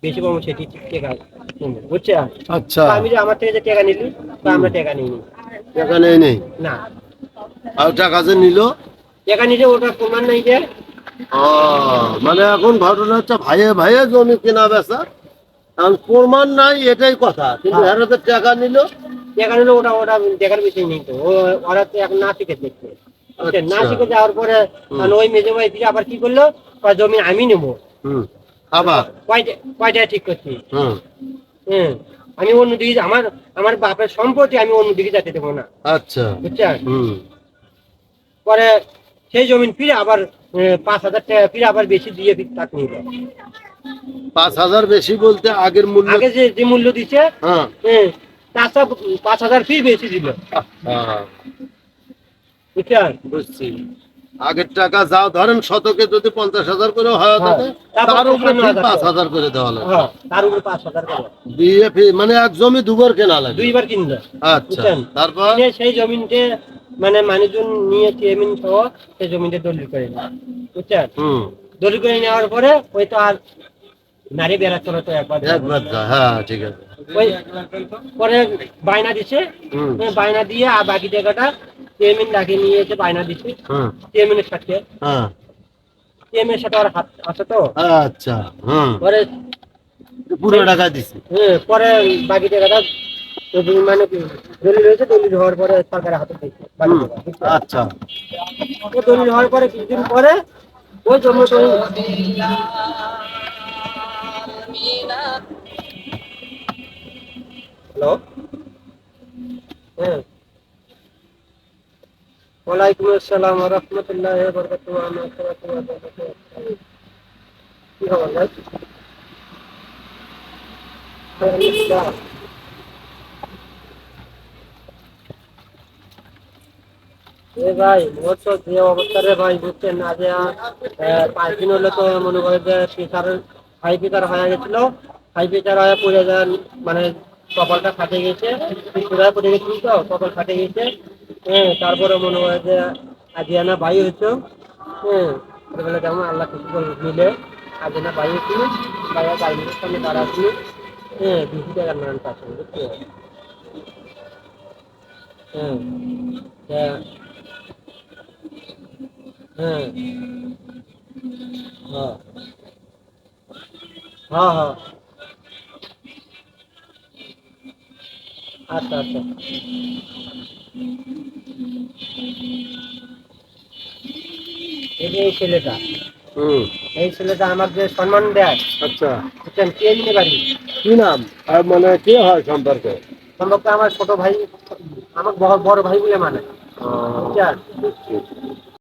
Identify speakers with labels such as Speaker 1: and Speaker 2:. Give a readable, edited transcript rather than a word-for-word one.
Speaker 1: বেশি পাবো সেটি টাকা নেবো, বুঝছেন?
Speaker 2: আচ্ছা,
Speaker 1: তো আমি যে আমার থেকে যে টাকা নিলি, তো আমরা টাকা নিই নি।
Speaker 2: টাকা নেই নেই,
Speaker 1: না,
Speaker 2: আর টাকা যে নিল।
Speaker 1: টাকা নিলে ওটা প্রমাণ নাই যে।
Speaker 2: ও, মানে এখন ঘটনা হচ্ছে ভাইয়ে ভাইয়ে জমি কেনা বেচা, এখন প্রমাণ নাই এটাই কথা, কিন্তু
Speaker 1: হ্যাঁ,
Speaker 2: হেরাতে টাকা নিল।
Speaker 1: টাকা নিলে ওটা ওটা দেখার বিষয় নেই তো, ওরা তো এখন না শিখে দেখছে, বুঝছেন? না
Speaker 2: আচ্ছা।
Speaker 1: শিখে যাওয়ার পরে
Speaker 2: হুম
Speaker 1: ওই মেজো ভাই ফিরে আবার কি করলো, কয় জমি আমি নেবো।
Speaker 2: হুম, আবার।
Speaker 1: কয়টা কয়টা ঠিক করছি?
Speaker 2: হুম,
Speaker 1: হ্যাঁ, আমি অন্যদিকে আমার আমার বাপের সম্পত্তি আমি অন্যদিকে যেতে দেবো না,
Speaker 2: আচ্ছা।
Speaker 1: বুঝছেন?
Speaker 2: হুম,
Speaker 1: পরে সেই জমিন ফিরে আবার 5,000 টাকা ফিরে আবার বেশি দিয়ে তাকে নিল।
Speaker 2: 5,000 বেশি বলতে আগের মূল্য?
Speaker 1: আগে যে যে মূল্য দিচ্ছে,
Speaker 2: হ্যাঁ।
Speaker 1: হ্যাঁ, তাছাড়া 5,000 ফির বেশি দিল,
Speaker 2: হ্যাঁ,
Speaker 1: বুঝছেন?
Speaker 2: বুঝছি। আগের টাকা যাও ধরেন শতকে যদি 50,000 করে হয়
Speaker 1: হ্যাঁ,
Speaker 2: তাতে,
Speaker 1: তারপর
Speaker 2: তার উপরে ঠিক
Speaker 1: 55,000 টাকা,
Speaker 2: 5,000 করে দেওয়া লাগবে।
Speaker 1: হ্যাঁ, তার উপরে 5,000 করে
Speaker 2: দিয়ে মানে এক জমি দুবার কেনা লাগবে।
Speaker 1: দুইবার কিনলো,
Speaker 2: আচ্ছা,
Speaker 1: বুঝছেন?
Speaker 2: তারপর?
Speaker 1: কিনে সেই জমিনটা মানে মানুষজন নিয়ে চেয়ারম্যান সহ সেই জমিনটা দলিল করে নিল, বুঝছেন?
Speaker 2: হুম,
Speaker 1: দলিল করে নেওয়ার পরে ওই তো আর নারী বেড়া চলে তো একবার যায়।
Speaker 2: একবার যা, হ্যাঁ ঠিক আছে।
Speaker 1: ওই পরে বায়না দিছে,
Speaker 2: হুম
Speaker 1: বায়না দিয়ে আর বাকি টাকাটা চেয়ারম্যান ডাকে নিয়ে এসে বায়না দিছে
Speaker 2: হুম,
Speaker 1: চেয়ারম্যানের সাথে,
Speaker 2: হ্যাঁ,
Speaker 1: চেয়ারম্যানের সাথে আর হাত আছে তো।
Speaker 2: আচ্ছা, হুম,
Speaker 1: পরে
Speaker 2: পুরো টাকা দিছি।
Speaker 1: পরে বাকি টাকাটা মানে দলিল হয়েছে, দলিল হওয়ার পরে সরকারের হাতে দিয়েছে বাকি
Speaker 2: হুম,
Speaker 1: টাকা, বুঝছেন?
Speaker 2: আচ্ছা।
Speaker 1: তো দলিল হওয়ার পরে কিছুদিন পরে ওই জমি হ্যালো, হ্যাঁ, ওয়ালাইকুম আসসালাম ওয়া রাহমাতুল্লাহি ওয়া বারাকাতুহু। কি খবর ভাই? এ ভাই মোর তো যে অবস্থা রে ভাই, বুঝছেন? আজ 5 দিন হলে তো মনে করে যে প্রেসার, হাই প্রেসার হয়ে গেছিল, হাই প্রেসার হয়ে পড়ে যান, মানে কপালটা ফাটে গেছে, পুরাই পড়ে গেছিল তো কপাল ফাটে গেছে। হ্যাঁ, তারপরে মনে করে যে আজিয়ানা ভাই হয়েছে, হ্যাঁ, ছোটবেলা যেমন আল্লাহ কিছু করে মিলে আজিয়ানা ভাই হয়েছিল, ভাইয়া গাড়ির সামনে দাঁড়াচ্ছিল, হ্যাঁ, 20 টাকার নান পাচ্ছে, বুঝছো? হ্যাঁ, হ্যাঁ, হ্যাঁ, হ্যাঁ, হ্যাঁ, হ্যাঁ, আচ্ছা আচ্ছা, এই যে এই ছেলেটা,
Speaker 2: হুম,
Speaker 1: এই ছেলেটা আমার যে সম্মান দেয়,
Speaker 2: আচ্ছা।
Speaker 1: বুঝছেন? কে নিতে পারি
Speaker 2: কি নাম আর মানে কে হয় সম্পর্কে?
Speaker 1: সম্ভবত আমার ছোট ভাই, আমার বড় বড় ভাই বলে মানে,
Speaker 2: আহ,
Speaker 1: বুঝছেন?
Speaker 2: বুঝছি।